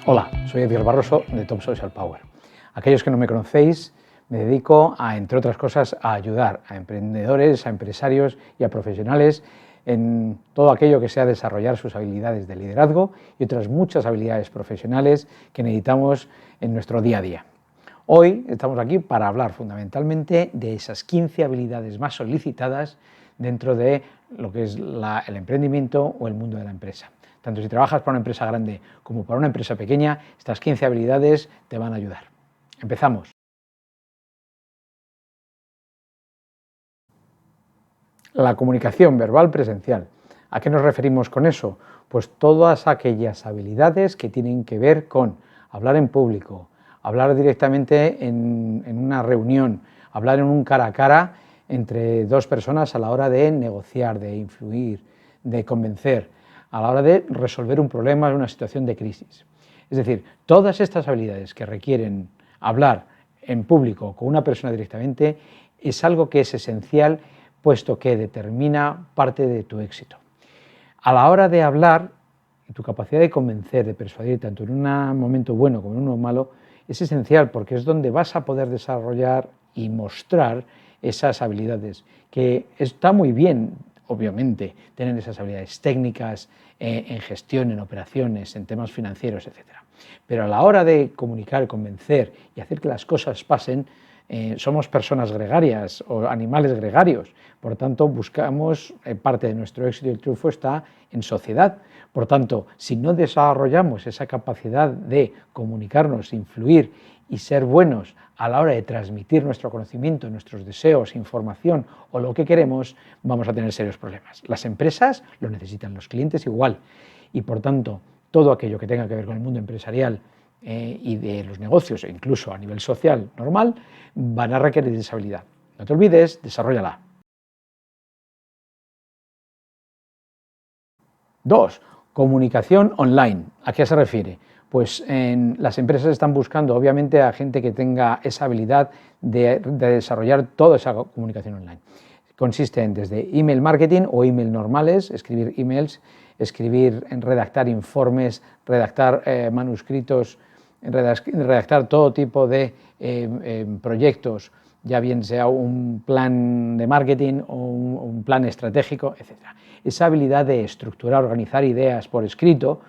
Hola, soy Edgar Barroso de Top Social Power. Aquellos que no me conocéis, me dedico a, entre otras cosas, a ayudar a emprendedores, a empresarios y a profesionales en todo aquello que sea desarrollar sus habilidades de liderazgo y otras muchas habilidades profesionales que necesitamos en nuestro día a día. Hoy estamos aquí para hablar fundamentalmente de esas 15 habilidades más solicitadas dentro de lo que es el emprendimiento o el mundo de la empresa. Tanto si trabajas para una empresa grande como para una empresa pequeña, estas 15 habilidades te van a ayudar. Empezamos. La comunicación verbal presencial. ¿A qué nos referimos con eso? Pues todas aquellas habilidades que tienen que ver con hablar en público, hablar directamente en una reunión, hablar en un cara a cara entre dos personas a la hora de negociar, de influir, de convencer, a la hora de resolver un problema en una situación de crisis. Es decir, todas estas habilidades que requieren hablar en público con una persona directamente es algo que es esencial, puesto que determina parte de tu éxito. A la hora de hablar, tu capacidad de convencer, de persuadir, tanto en un momento bueno como en uno malo, es esencial porque es donde vas a poder desarrollar y mostrar esas habilidades, que está muy bien, obviamente, tener esas habilidades técnicas en gestión, en operaciones, en temas financieros, etc. Pero a la hora de comunicar, convencer y hacer que las cosas pasen, somos personas gregarias o animales gregarios, por tanto buscamos, parte de nuestro éxito y el triunfo está en sociedad. Por tanto, si no desarrollamos esa capacidad de comunicarnos, influir y ser buenos a la hora de transmitir nuestro conocimiento, nuestros deseos, información o lo que queremos, vamos a tener serios problemas. Las empresas lo necesitan, los clientes igual, y por tanto todo aquello que tenga que ver con el mundo empresarial y de los negocios, e incluso a nivel social normal, van a requerir esa habilidad. No te olvides, desarróllala. 2. Comunicación online. ¿A qué se refiere? Pues las empresas están buscando, obviamente, a gente que tenga esa habilidad de desarrollar toda esa comunicación online. Consiste en desde email marketing o email normales, escribir emails, redactar informes, redactar manuscritos, redactar todo tipo de proyectos, ya bien sea un plan de marketing o un plan estratégico, etc. Esa habilidad de estructurar, organizar ideas por escrito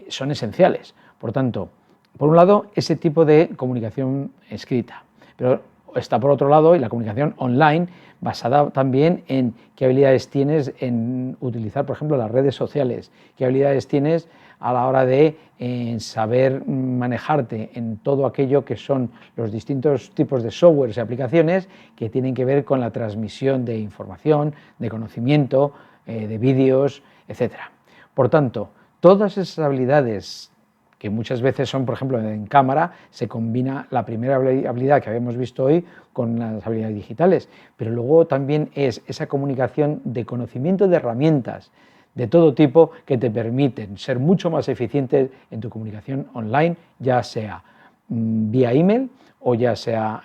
son esenciales. Por tanto, por un lado, ese tipo de comunicación escrita, pero está por otro lado y la comunicación online, basada también en qué habilidades tienes en utilizar, por ejemplo, las redes sociales, qué habilidades tienes a la hora de saber manejarte en todo aquello que son los distintos tipos de softwares y aplicaciones que tienen que ver con la transmisión de información, de conocimiento, de vídeos, etc. Por tanto, todas esas habilidades que muchas veces son, por ejemplo, en cámara, se combina la primera habilidad que habíamos visto hoy con las habilidades digitales, pero luego también es esa comunicación de conocimiento de herramientas de todo tipo que te permiten ser mucho más eficientes en tu comunicación online, ya sea vía email o ya sea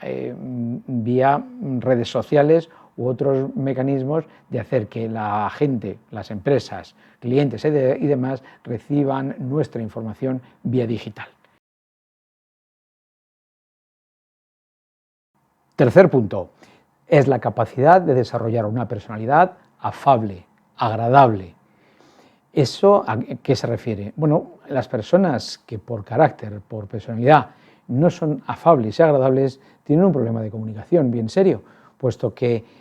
vía redes sociales u otros mecanismos de hacer que la gente, las empresas, clientes y demás reciban nuestra información vía digital. Tercer punto, es la capacidad de desarrollar una personalidad afable, agradable. ¿Eso a qué se refiere? Bueno, las personas que por carácter, por personalidad, no son afables y agradables, tienen un problema de comunicación bien serio, puesto que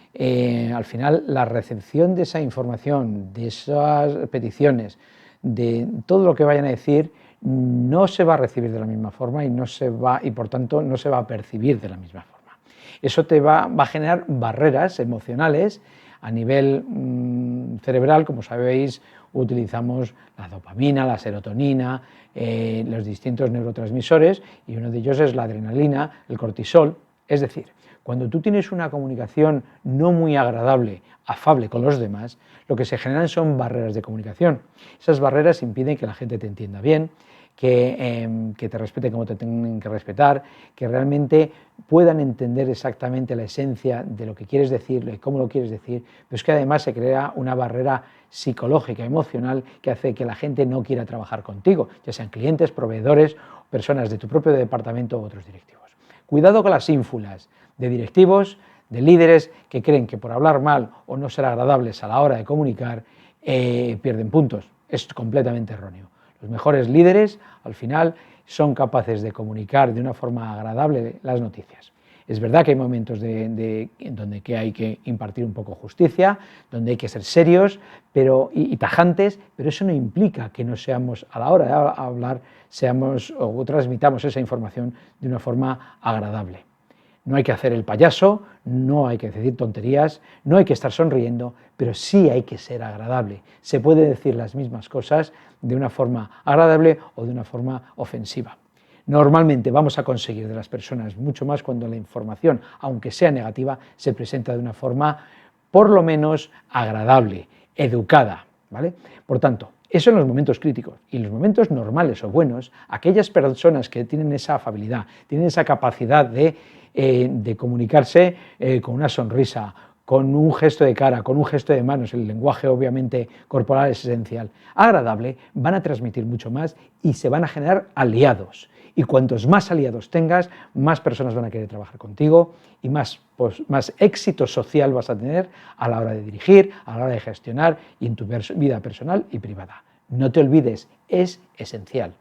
al final la recepción de esa información, de esas peticiones, de todo lo que vayan a decir, no se va a recibir de la misma forma y por tanto no se va a percibir de la misma forma. Eso te va a generar barreras emocionales a nivel cerebral. Como sabéis, utilizamos la dopamina, la serotonina, los distintos neurotransmisores, y uno de ellos es la adrenalina, el cortisol. Es decir, cuando tú tienes una comunicación no muy agradable, afable con los demás, lo que se generan son barreras de comunicación. Esas barreras impiden que la gente te entienda bien, que te respeten como te tienen que respetar, que realmente puedan entender exactamente la esencia de lo que quieres decir y cómo lo quieres decir, pero es que además se crea una barrera psicológica, emocional, que hace que la gente no quiera trabajar contigo, ya sean clientes, proveedores, personas de tu propio departamento u otros directivos. Cuidado con las ínfulas de directivos, de líderes que creen que por hablar mal o no ser agradables a la hora de comunicar pierden puntos. Es completamente erróneo. Los mejores líderes, al final, son capaces de comunicar de una forma agradable las noticias. Es verdad que hay momentos en donde hay que impartir un poco justicia, donde hay que ser serios y tajantes, pero eso no implica que no seamos, a la hora de hablar, seamos o transmitamos esa información de una forma agradable. No hay que hacer el payaso, no hay que decir tonterías, no hay que estar sonriendo, pero sí hay que ser agradable. Se puede decir las mismas cosas de una forma agradable o de una forma ofensiva. Normalmente vamos a conseguir de las personas mucho más cuando la información, aunque sea negativa, se presenta de una forma por lo menos agradable, educada, ¿vale? Por tanto, eso en los momentos críticos. Y en los momentos normales o buenos, aquellas personas que tienen esa afabilidad, tienen esa capacidad de comunicarse con una sonrisa, con un gesto de cara, con un gesto de manos, el lenguaje obviamente corporal es esencial, agradable, van a transmitir mucho más y se van a generar aliados. Y cuantos más aliados tengas, más personas van a querer trabajar contigo y más éxito social vas a tener a la hora de dirigir, a la hora de gestionar y en tu vida personal y privada. No te olvides, es esencial.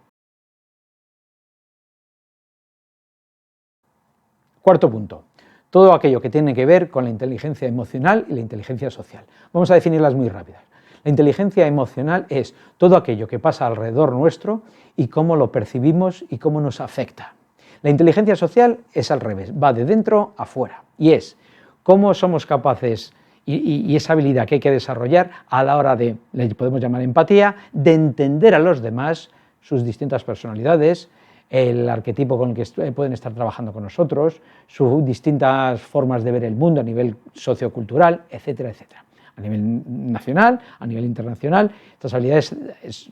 Cuarto punto, todo aquello que tiene que ver con la inteligencia emocional y la inteligencia social. Vamos a definirlas muy rápidas. La inteligencia emocional es todo aquello que pasa alrededor nuestro y cómo lo percibimos y cómo nos afecta. La inteligencia social es al revés, va de dentro a fuera y es cómo somos capaces y esa habilidad que hay que desarrollar a la hora de, le podemos llamar empatía, de entender a los demás, sus distintas personalidades, el arquetipo con el que pueden estar trabajando con nosotros, sus distintas formas de ver el mundo a nivel sociocultural, etcétera, etcétera. A nivel nacional, a nivel internacional, estas habilidades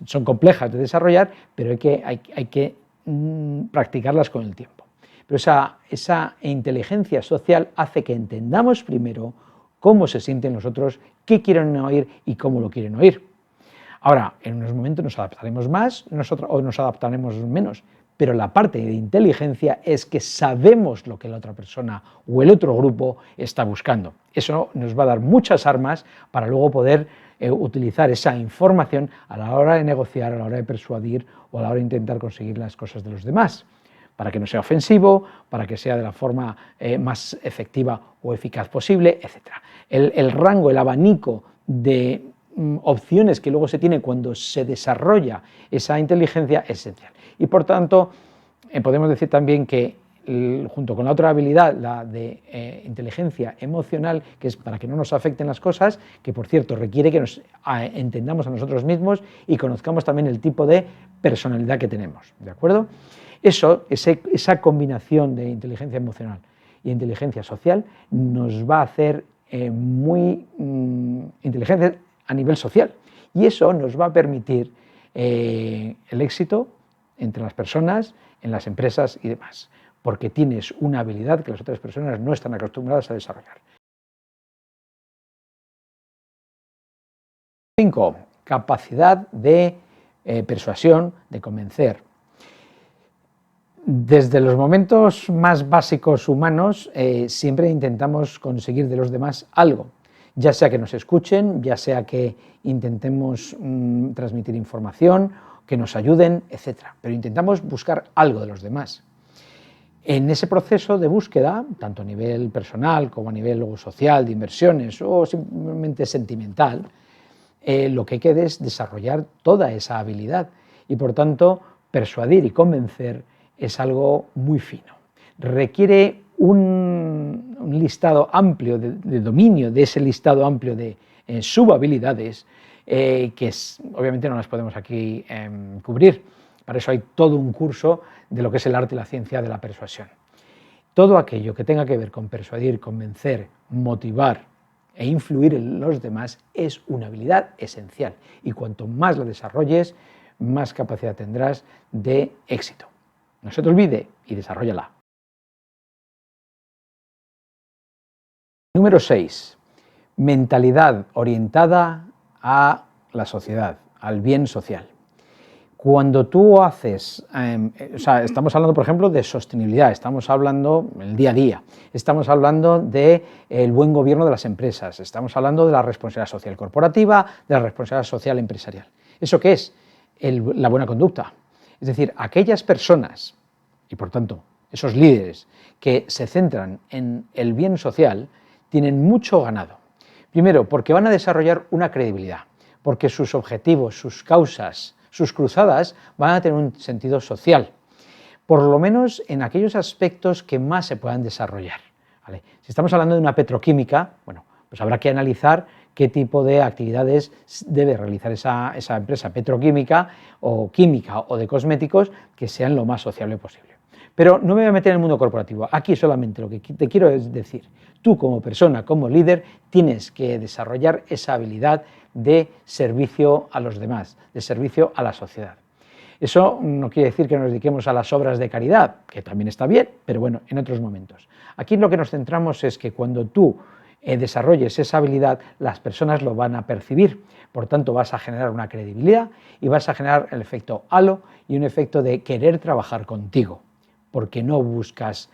son complejas de desarrollar, pero hay que practicarlas con el tiempo. Pero esa inteligencia social hace que entendamos primero cómo se sienten los otros, qué quieren oír y cómo lo quieren oír. Ahora, en unos momentos nos adaptaremos más o nos adaptaremos menos, pero la parte de inteligencia es que sabemos lo que la otra persona o el otro grupo está buscando. Eso nos va a dar muchas armas para luego poder utilizar esa información a la hora de negociar, a la hora de persuadir o a la hora de intentar conseguir las cosas de los demás, para que no sea ofensivo, para que sea de la forma más efectiva o eficaz posible, etc. El rango, el abanico de opciones que luego se tiene cuando se desarrolla esa inteligencia es esencial. Y por tanto, podemos decir también que junto con la otra habilidad, la de inteligencia emocional, que es para que no nos afecten las cosas, que por cierto requiere que nos entendamos a nosotros mismos y conozcamos también el tipo de personalidad que tenemos, ¿de acuerdo? Esa combinación de inteligencia emocional y inteligencia social nos va a hacer muy inteligentes a nivel social y eso nos va a permitir el éxito entre las personas, en las empresas y demás, porque tienes una habilidad que las otras personas no están acostumbradas a desarrollar. 5. Capacidad de persuasión, de convencer. Desde los momentos más básicos humanos siempre intentamos conseguir de los demás algo, ya sea que nos escuchen, ya sea que intentemos transmitir información, que nos ayuden, etc. Pero intentamos buscar algo de los demás. En ese proceso de búsqueda, tanto a nivel personal como a nivel social, de inversiones o simplemente sentimental, lo que hay que es desarrollar toda esa habilidad y por tanto persuadir y convencer es algo muy fino. Requiere un listado amplio de dominio de ese listado amplio de subhabilidades que obviamente no las podemos aquí cubrir. Para eso hay todo un curso de lo que es el arte y la ciencia de la persuasión. Todo aquello que tenga que ver con persuadir, convencer, motivar e influir en los demás es una habilidad esencial y cuanto más la desarrolles, más capacidad tendrás de éxito. No se te olvide y desarróllala. Número 6. Mentalidad orientada a la sociedad, al bien social. Cuando tú haces, estamos hablando, por ejemplo, de sostenibilidad, estamos hablando del día a día, estamos hablando del buen gobierno de las empresas, estamos hablando de la responsabilidad social corporativa, de la responsabilidad social empresarial. ¿Eso qué es? La buena conducta. Es decir, aquellas personas, y por tanto, esos líderes que se centran en el bien social, tienen mucho ganado. Primero, porque van a desarrollar una credibilidad, porque sus objetivos, sus causas, sus cruzadas van a tener un sentido social, por lo menos en aquellos aspectos que más se puedan desarrollar, ¿vale? Si estamos hablando de una petroquímica, bueno, pues habrá que analizar qué tipo de actividades debe realizar esa empresa petroquímica o química o de cosméticos que sean lo más sociable posible. Pero no me voy a meter en el mundo corporativo, aquí solamente lo que te quiero es decir, tú como persona, como líder, tienes que desarrollar esa habilidad de servicio a los demás, de servicio a la sociedad. Eso no quiere decir que nos dediquemos a las obras de caridad, que también está bien, pero bueno, en otros momentos. Aquí lo que nos centramos es que cuando tú desarrolles esa habilidad, las personas lo van a percibir. Por tanto, vas a generar una credibilidad y vas a generar el efecto halo y un efecto de querer trabajar contigo, porque no buscas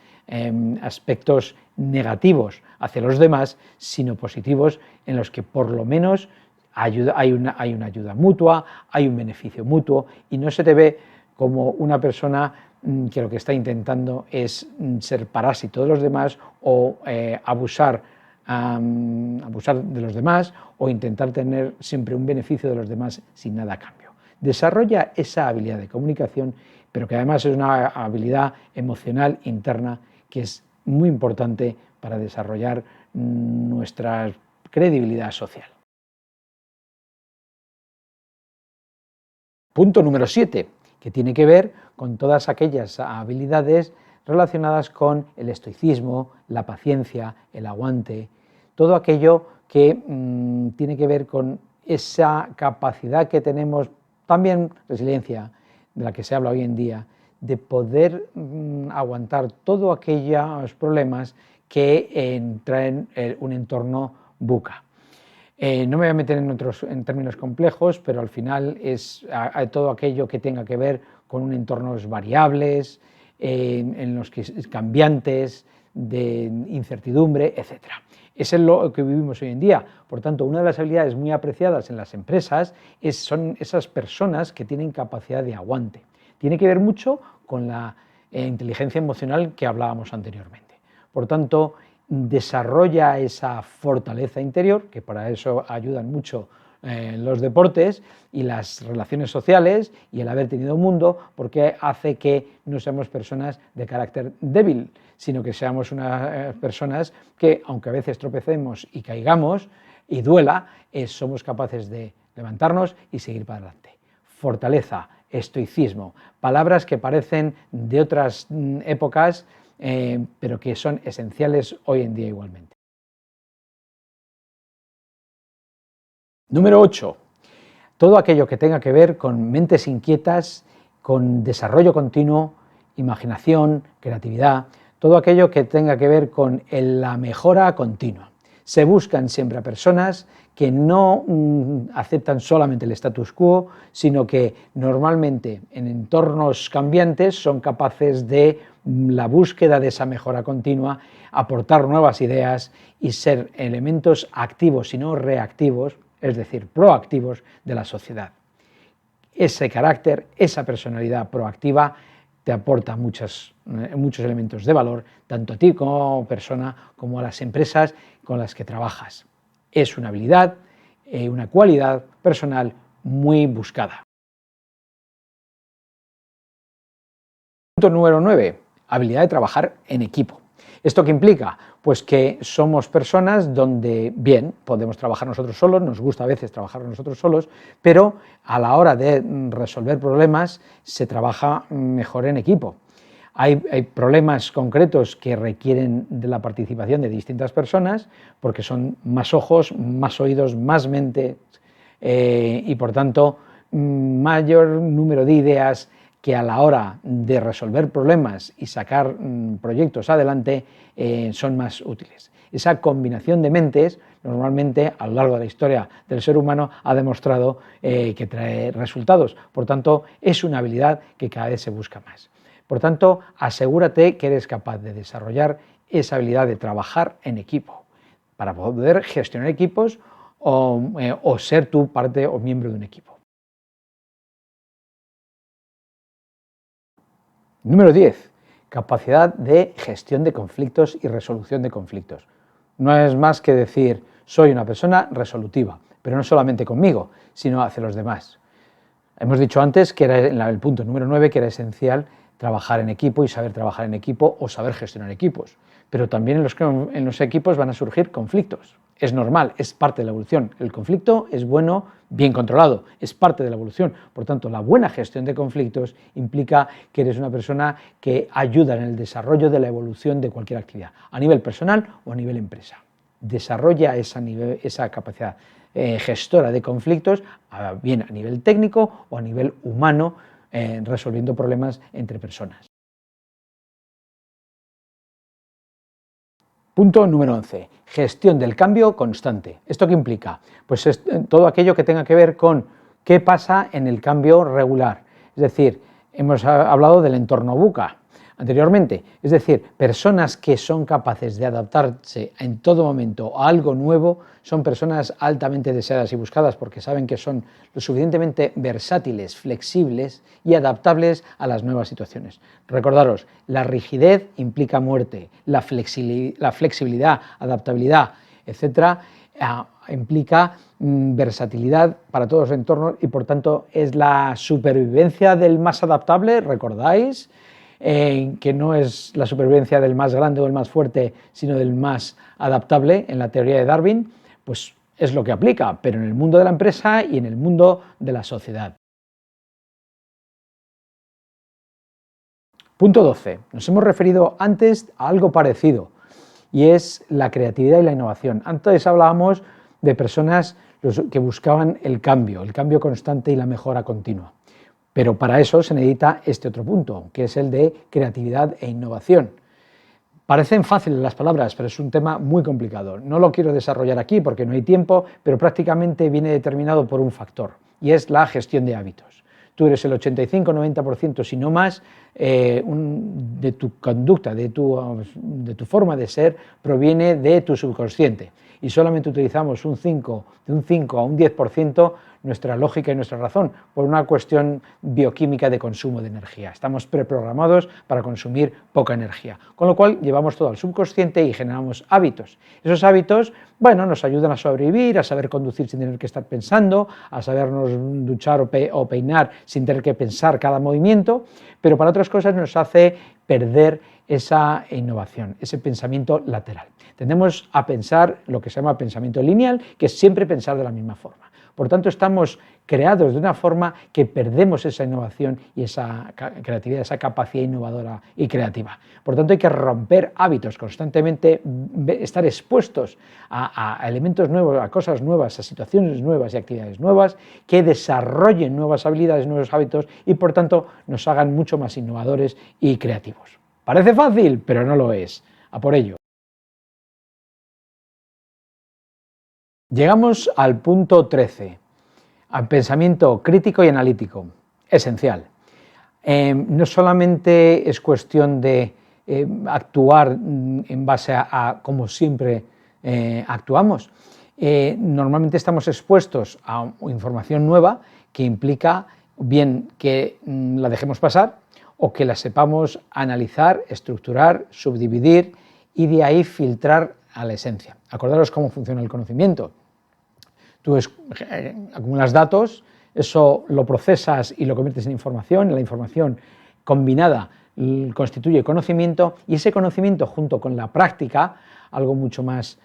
aspectos negativos hacia los demás, sino positivos en los que por lo menos hay una ayuda mutua, hay un beneficio mutuo y no se te ve como una persona que lo que está intentando es ser parásito de los demás o abusar de los demás o intentar tener siempre un beneficio de los demás sin nada a cambio. Desarrolla esa habilidad de comunicación, pero que además es una habilidad emocional interna que es muy importante para desarrollar nuestra credibilidad social. Punto número 7, que tiene que ver con todas aquellas habilidades relacionadas con el estoicismo, la paciencia, el aguante, todo aquello que tiene que ver con esa capacidad que tenemos, también resiliencia, de la que se habla hoy en día, de poder aguantar todos aquellos problemas que traen un entorno buca. No me voy a meter en términos complejos, pero al final es todo aquello que tenga que ver con entornos variables, en los que cambiantes, de incertidumbre, etc. Es lo que vivimos hoy en día. Por tanto, una de las habilidades muy apreciadas en las empresas son esas personas que tienen capacidad de aguante. Tiene que ver mucho con la inteligencia emocional que hablábamos anteriormente. Por tanto, desarrolla esa fortaleza interior, que para eso ayudan mucho los deportes y las relaciones sociales y el haber tenido un mundo, porque hace que no seamos personas de carácter débil, sino que seamos unas personas que, aunque a veces tropecemos y caigamos y duela, somos capaces de levantarnos y seguir para adelante. Fortaleza, estoicismo, palabras que parecen de otras épocas, pero que son esenciales hoy en día igualmente. Número 8. Todo aquello que tenga que ver con mentes inquietas, con desarrollo continuo, imaginación, creatividad, todo aquello que tenga que ver con la mejora continua. Se buscan siempre a personas que no aceptan solamente el status quo, sino que normalmente en entornos cambiantes son capaces de la búsqueda de esa mejora continua, aportar nuevas ideas y ser elementos activos y no reactivos, es decir, proactivos de la sociedad. Ese carácter, esa personalidad proactiva te aporta muchos elementos de valor, tanto a ti como persona, como a las empresas con las que trabajas. Es una habilidad, una cualidad personal muy buscada. Punto número 9, habilidad de trabajar en equipo. ¿Esto qué implica? Pues que somos personas donde, bien, podemos trabajar nosotros solos, nos gusta a veces trabajar nosotros solos, pero a la hora de resolver problemas se trabaja mejor en equipo. Hay problemas concretos que requieren de la participación de distintas personas porque son más ojos, más oídos, más mente y por tanto mayor número de ideas que a la hora de resolver problemas y sacar proyectos adelante son más útiles. Esa combinación de mentes normalmente a lo largo de la historia del ser humano ha demostrado que trae resultados. Por tanto, es una habilidad que cada vez se busca más. Por tanto, asegúrate que eres capaz de desarrollar esa habilidad de trabajar en equipo para poder gestionar equipos o ser tú parte o miembro de un equipo. Número 10. Capacidad de gestión de conflictos y resolución de conflictos. No es más que decir, soy una persona resolutiva, pero no solamente conmigo, sino hacia los demás. Hemos dicho antes que era el punto número 9 que era esencial trabajar en equipo y saber trabajar en equipo o saber gestionar equipos. Pero también en los equipos van a surgir conflictos. Es normal, es parte de la evolución. El conflicto es bueno, bien controlado, es parte de la evolución. Por tanto, la buena gestión de conflictos implica que eres una persona que ayuda en el desarrollo de la evolución de cualquier actividad, a nivel personal o a nivel empresa. Desarrolla esa capacidad gestora de conflictos, bien a nivel técnico o a nivel humano, resolviendo problemas entre personas. Punto número 11. Gestión del cambio constante. ¿Esto qué implica? Pues es todo aquello que tenga que ver con qué pasa en el cambio regular. Es decir, hemos hablado del entorno VUCA anteriormente, es decir, personas que son capaces de adaptarse en todo momento a algo nuevo son personas altamente deseadas y buscadas porque saben que son lo suficientemente versátiles, flexibles y adaptables a las nuevas situaciones. Recordaros, la rigidez implica muerte, la flexibilidad, adaptabilidad, etcétera, implica versatilidad para todos los entornos y por tanto es la supervivencia del más adaptable, ¿recordáis? Que no es la supervivencia del más grande o el más fuerte, sino del más adaptable en la teoría de Darwin, pues es lo que aplica, pero en el mundo de la empresa y en el mundo de la sociedad. Punto 12. Nos hemos referido antes a algo parecido y es la creatividad y la innovación. Antes hablábamos de personas que buscaban el cambio constante y la mejora continua. Pero para eso se necesita este otro punto, que es el de creatividad e innovación. Parecen fáciles las palabras, pero es un tema muy complicado. No lo quiero desarrollar aquí porque no hay tiempo, pero prácticamente viene determinado por un factor, y es la gestión de hábitos. Tú eres el 85-90%, si no más, de tu conducta, de tu forma de ser, proviene de tu subconsciente. Y solamente utilizamos de un 5 a un 10% nuestra lógica y nuestra razón, por una cuestión bioquímica de consumo de energía. Estamos preprogramados para consumir poca energía, con lo cual llevamos todo al subconsciente y generamos hábitos. Esos hábitos, bueno, nos ayudan a sobrevivir, a saber conducir sin tener que estar pensando, a sabernos duchar o peinar sin tener que pensar cada movimiento, pero para otras cosas nos hace perder esa innovación, ese pensamiento lateral. Tendemos a pensar lo que se llama pensamiento lineal, que es siempre pensar de la misma forma. Por tanto, estamos creados de una forma que perdemos esa innovación y esa creatividad, esa capacidad innovadora y creativa. Por tanto, hay que romper hábitos constantemente, estar expuestos a elementos nuevos, a cosas nuevas, a situaciones nuevas y actividades nuevas que desarrollen nuevas habilidades, nuevos hábitos y, por tanto, nos hagan mucho más innovadores y creativos. Parece fácil, pero no lo es. A por ello. Llegamos al punto 13, al pensamiento crítico y analítico, esencial. No solamente es cuestión de actuar en base a como siempre actuamos, normalmente estamos expuestos a información nueva que implica bien que la dejemos pasar o que la sepamos analizar, estructurar, subdividir y de ahí filtrar a la esencia. Acordaros cómo funciona el conocimiento. Tú acumulas datos, eso lo procesas y lo conviertes en información, la información combinada constituye conocimiento y ese conocimiento junto con la práctica, algo mucho más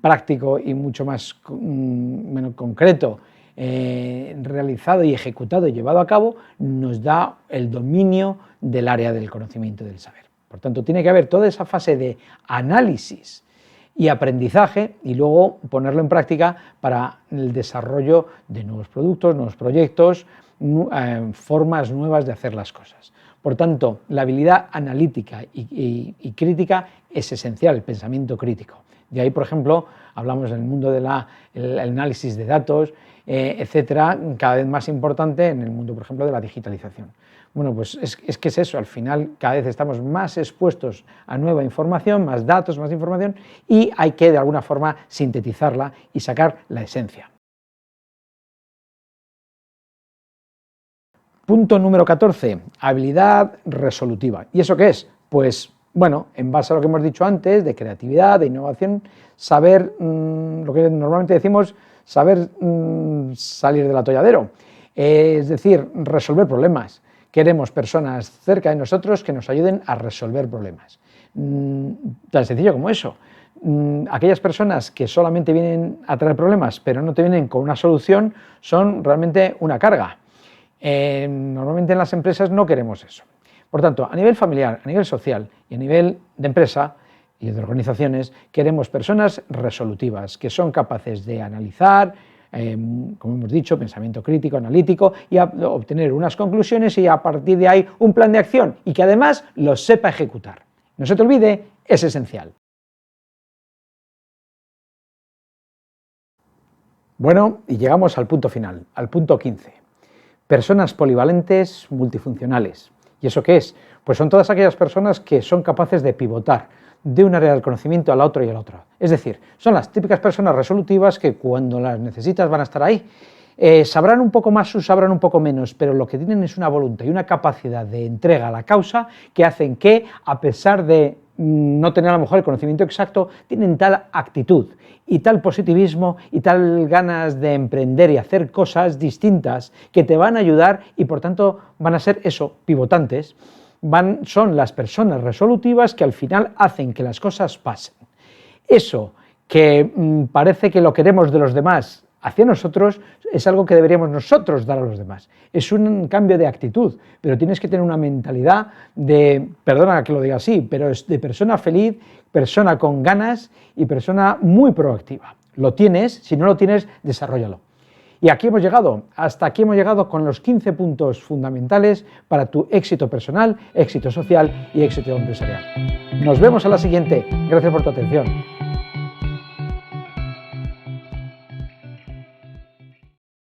práctico y mucho más concreto, realizado y ejecutado y llevado a cabo, nos da el dominio del área del conocimiento y del saber. Por tanto, tiene que haber toda esa fase de análisis y aprendizaje, y luego ponerlo en práctica para el desarrollo de nuevos productos, nuevos proyectos, formas nuevas de hacer las cosas. Por tanto, la habilidad analítica y crítica es esencial, el pensamiento crítico. De ahí, por ejemplo, hablamos del mundo del análisis de datos, etcétera, cada vez más importante en el mundo, por ejemplo, de la digitalización. Bueno, pues es que es eso, al final cada vez estamos más expuestos a nueva información, más datos, más información, y hay que de alguna forma sintetizarla y sacar la esencia. Punto número 14, habilidad resolutiva. ¿Y eso qué es? Pues bueno, en base a lo que hemos dicho antes, de creatividad, de innovación, saber, lo que normalmente decimos, saber salir del atolladero, es decir, resolver problemas. Queremos personas cerca de nosotros que nos ayuden a resolver problemas. Tan sencillo como eso. Aquellas personas que solamente vienen a traer problemas, pero no te vienen con una solución, son realmente una carga. Normalmente en las empresas no queremos eso. Por tanto, a nivel familiar, a nivel social y a nivel de empresa y de organizaciones, queremos personas resolutivas, que son capaces de analizar, como hemos dicho, pensamiento crítico, analítico, y obtener unas conclusiones y a partir de ahí un plan de acción y que además lo sepa ejecutar. No se te olvide, es esencial. Bueno, y llegamos al punto final, al punto 15. Personas polivalentes, multifuncionales. ¿Y eso qué es? Pues son todas aquellas personas que son capaces de pivotar de un área del conocimiento a la otra y a la otra. Es decir, son las típicas personas resolutivas que cuando las necesitas van a estar ahí. Sabrán un poco más o sabrán un poco menos, pero lo que tienen es una voluntad y una capacidad de entrega a la causa que hacen que, a pesar de no tener a lo mejor el conocimiento exacto, tienen tal actitud y tal positivismo y tal ganas de emprender y hacer cosas distintas que te van a ayudar y por tanto van a ser eso, pivotantes, son las personas resolutivas que al final hacen que las cosas pasen. Eso que parece que lo queremos de los demás hacia nosotros es algo que deberíamos nosotros dar a los demás. Es un cambio de actitud, pero tienes que tener una mentalidad de, perdona que lo diga así, pero es de persona feliz, persona con ganas y persona muy proactiva. Lo tienes, si no lo tienes, desarróllalo. Y aquí hemos llegado, hasta aquí hemos llegado con los 15 puntos fundamentales para tu éxito personal, éxito social y éxito empresarial. Nos vemos a la siguiente. Gracias por tu atención.